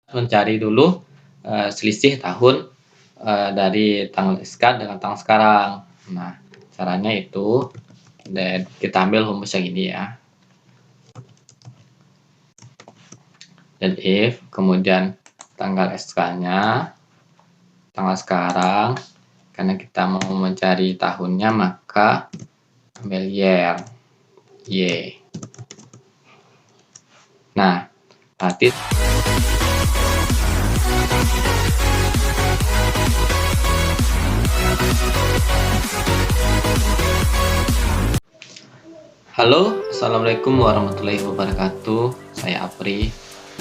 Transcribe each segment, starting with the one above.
Mencari dulu selisih tahun dari tanggal SK dengan tanggal sekarang. Nah, caranya itu kita ambil rumus yang ini ya. Dan if kemudian tanggal SK-nya, tanggal sekarang, karena kita mau mencari tahunnya maka ambil year, Y. Nah, berarti halo, assalamualaikum warahmatullahi wabarakatuh. Saya Apri.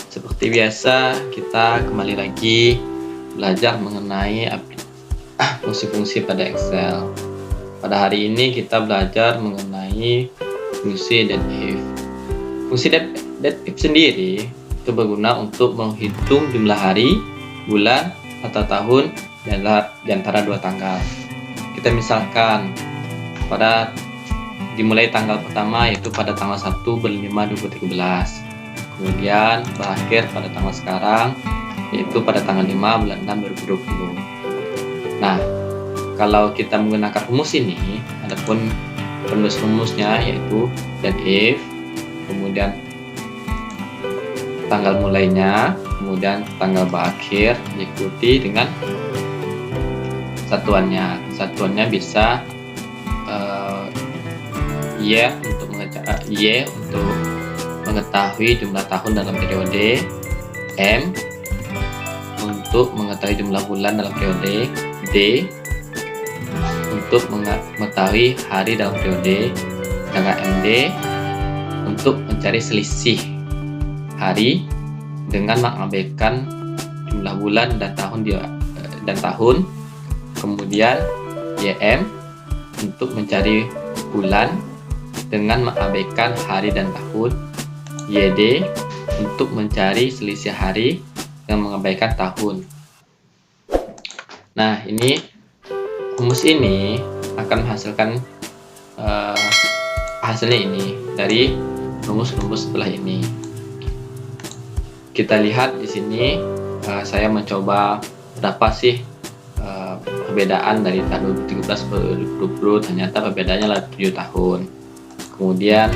Seperti biasa, kita kembali lagi belajar mengenai fungsi-fungsi pada Excel. Pada hari ini kita belajar mengenai fungsi dan if. Fungsi dan if sendiri itu berguna untuk menghitung jumlah hari, bulan, atau tahun di antara dua tanggal. Kita misalkan dimulai tanggal pertama yaitu pada tanggal 1 bulan 5 2013. Kemudian berakhir pada tanggal sekarang yaitu pada tanggal 5 bulan 6 2020. Nah, kalau kita menggunakan rumus ini, adapun penulis rumusnya yaitu dan if, kemudian tanggal mulainya, kemudian tanggal berakhir diikuti dengan satuannya. Satuannya bisa Y untuk mengetahui jumlah tahun dalam periode, M untuk mengetahui jumlah bulan dalam periode, D untuk mengetahui hari dalam periode, dengan MD untuk mencari selisih hari dengan mengabaikan jumlah bulan dan tahun, kemudian YM untuk mencari bulan dengan mengabaikan hari dan tahun, YD untuk mencari selisih hari dengan mengabaikan tahun. Nah, rumus ini akan menghasilkan hasilnya ini dari rumus-rumus setelah ini. Kita lihat di sini, saya mencoba berapa sih perbedaan dari tahun 2013 ke 2020. Ternyata perbedaannya adalah 7 tahun. Kemudian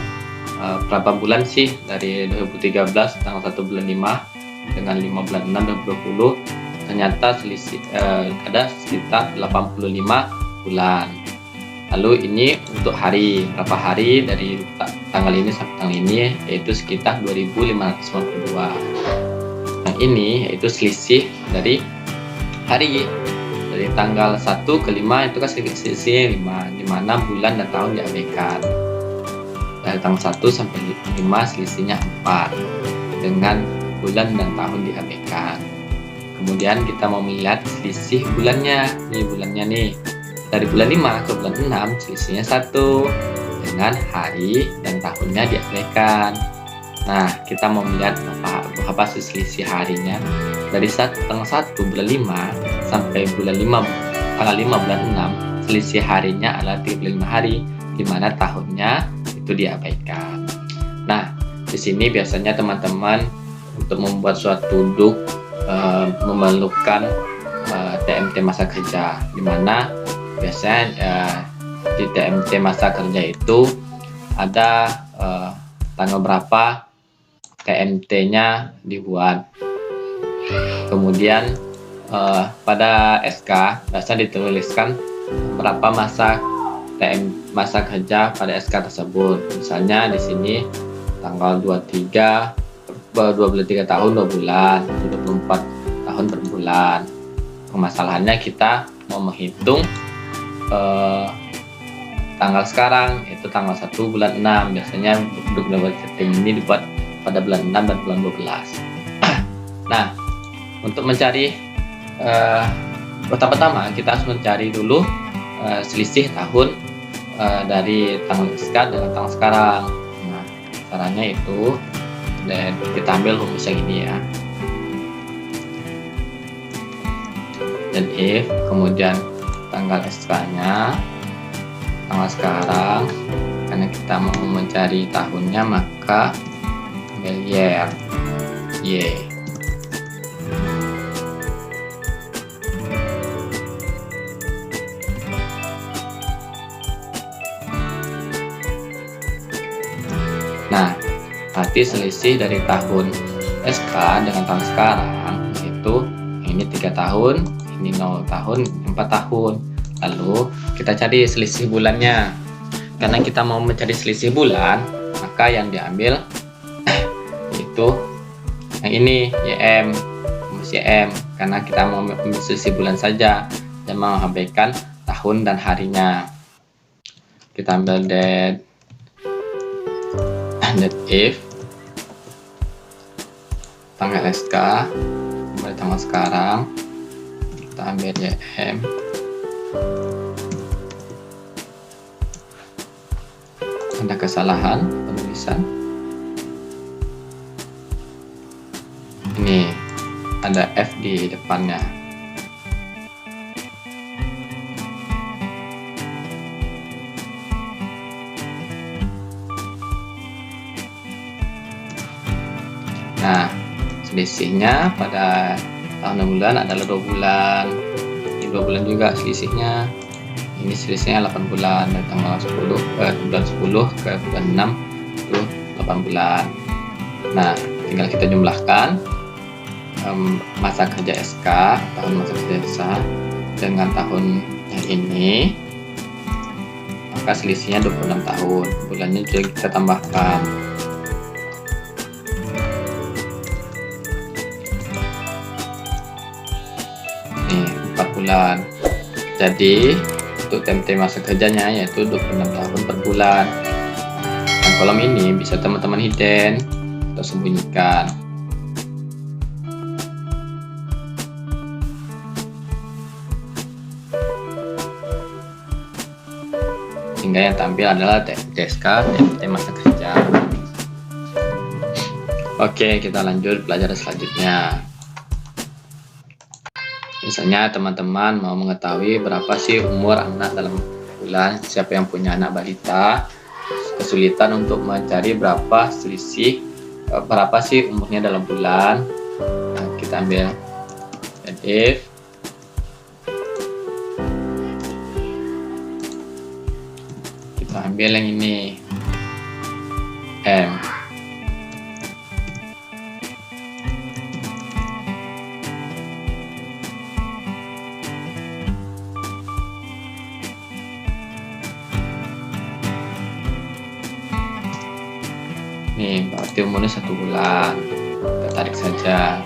berapa bulan sih dari 2013 tanggal 1 bulan 5 dengan 5 bulan 6 2020. Ternyata selisih ada sekitar 85 bulan. Lalu ini untuk hari, berapa hari dari tanggal ini sampai tanggal ini, yaitu sekitar 2552. Yang ini yaitu selisih dari hari, dari tanggal 1 ke 5 itu kan selisih 5, dimana bulan dan tahun diabaikan. Dari tanggal 1 sampai 5 selisihnya 4, dengan bulan dan tahun diabaikan. Kemudian kita mau melihat selisih bulannya. Bulannya nih dari bulan 5 ke bulan 6 selisihnya 1, dengan hari dan tahunnya diabaikan. Nah, kita mau melihat berapa selisih harinya. Dari tanggal 1 bulan 5 sampai tanggal 5 bulan 6 selisih harinya adalah 35 hari, di mana tahunnya itu diabaikan. Nah, di sini biasanya teman-teman untuk membuat suatu duk memerlukan TMT masa kerja, di mana biasanya di TMT masa kerja itu ada tanggal berapa TMT-nya dibuat. Kemudian pada SK biasanya dituliskan berapa masa kerja pada SK tersebut. Misalnya di sini tanggal 23 tahun 2 bulan, 24 tahun per bulan. Permasalahannya kita mau menghitung tanggal sekarang, itu tanggal 1 bulan 6. Biasanya duk ini dibuat pada bulan 6 dan bulan 12. Nah, untuk mencari pertama-tama kita harus mencari dulu selisih tahun dari tanggal SK dengan tanggal sekarang. Nah, caranya itu kita ambil rumus yang ini ya. Dan if kemudian tanggal SK-nya, tanggal sekarang, karena kita mau mencari tahunnya maka ambil year, Y. berarti selisih dari tahun SK dengan tahun sekarang itu ini 3 tahun, ini 0 tahun, 4 tahun. Lalu kita cari selisih bulannya. Karena kita mau mencari selisih bulan, maka yang diambil itu yang ini YM, rumus YM, karena kita mau ambil selisih bulan saja dan mengabaikan tahun dan harinya. Kita ambil that if tanggal SK mulai tanggal sekarang, kita ambil YM, ada kesalahan penulisan, ini ada F di depannya. Nah, selisihnya pada tahun 6 bulan adalah 2 bulan. Ini 2 bulan juga selisihnya. Ini selisihnya 8 bulan dari tanggal 10 bulan 10 ke bulan 6 itu 8 bulan. Nah, tinggal kita jumlahkan masa kerja SK, tahun masa kerja SK dengan tahun yang ini, maka selisihnya 26 tahun. Bulannya juga kita tambahkan. Nih, 4 bulan. Jadi untuk TMT masa kerjanya yaitu 26 tahun per bulan. Dan kolom ini bisa teman-teman hidden atau sembunyikan. Sehingga yang tampil adalah TSK, TMT masa kerja. Oke, kita lanjut pelajaran selanjutnya. Misalnya teman-teman mau mengetahui berapa sih umur anak dalam bulan, siapa yang punya anak balita, kesulitan untuk mencari berapa sih umurnya dalam bulan. Nah, kita ambil if kita ambil yang ini M. Nih, berarti umurnya 1 bulan. Kita tarik saja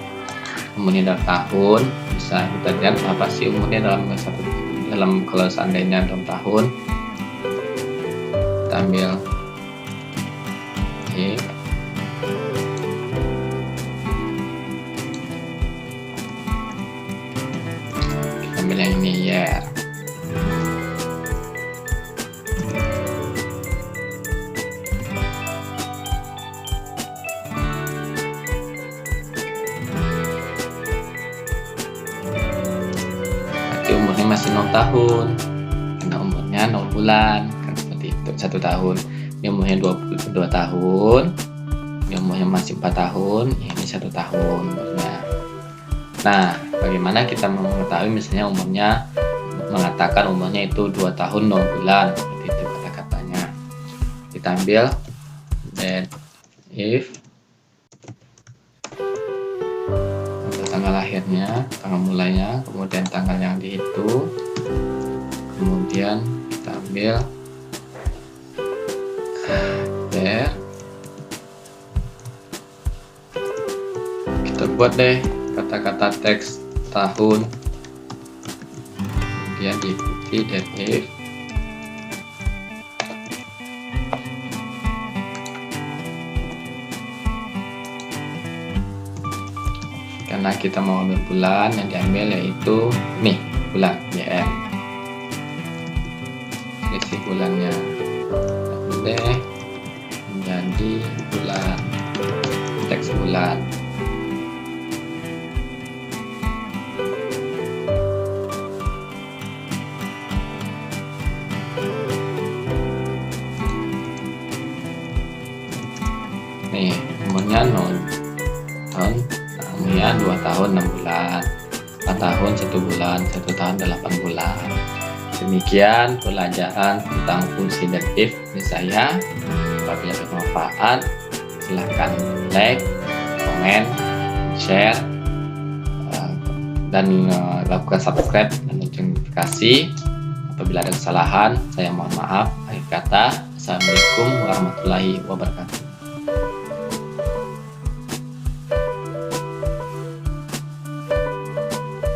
umurnya dalam tahun. Bisa kita lihat apa sih umurnya dalam kalau seandainya dalam tahun. Kita ambil kita ambil yang ini ya. Umurnya masih 0 tahun, karena umurnya 0 bulan, kan seperti itu. 1 tahun, ini umurnya 22 tahun, ini umurnya masih 4 tahun, ini 1 tahun umurnya. Nah, bagaimana kita mengetahui misalnya umurnya, mengatakan umurnya itu 2 tahun 0 bulan, seperti itu kata-katanya. Kita ambil then if tanggal lahirnya, tanggal mulainya, kemudian tanggal yang dihitung, kemudian kita ambil there, kita buat deh kata-kata teks tahun, kemudian diikuti then if karena kita mau ambil bulan, yang diambil yaitu nih bulan YM, selisih bulannya deh menjadi bulan, teks bulan. Nih umurnya 0 tahun, umurnya 2 tahun 6 bulan, 4 tahun 1 bulan, 1 tahun 8 bulan. Demikian pelajaran tentang fungsi dan if dari saya. Apabila bermanfaat, silahkan like, komen, share, dan lakukan subscribe dan lonceng notifikasi. Apabila ada kesalahan, saya mohon maaf. Akhir kata, Assalamualaikum warahmatullahi wabarakatuh.